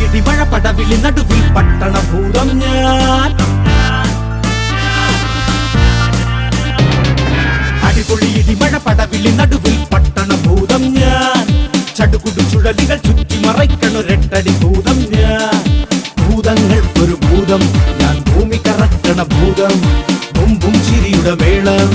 ഇടിമഴ പടവിളി നടുവിൽ പട്ടണ ഭൂതം ഞാൻ. അടിപൊളി ഇടിമഴ പടവിളി നടുവിൽ പട്ടണ ഭൂതം ഞാൻ. ചടുകുടു ചുഴലികൾ ചുറ്റി മറയ്ക്കണൊരെട്ടടി ഭൂതം ഞാൻ. ഭൂതങ്ങൾക്കൊരു ഭൂതം ഞാൻ, ഭൂമി കറക്കണ ഭൂതം. ബും ബും ചിരിയുടെ മേളം.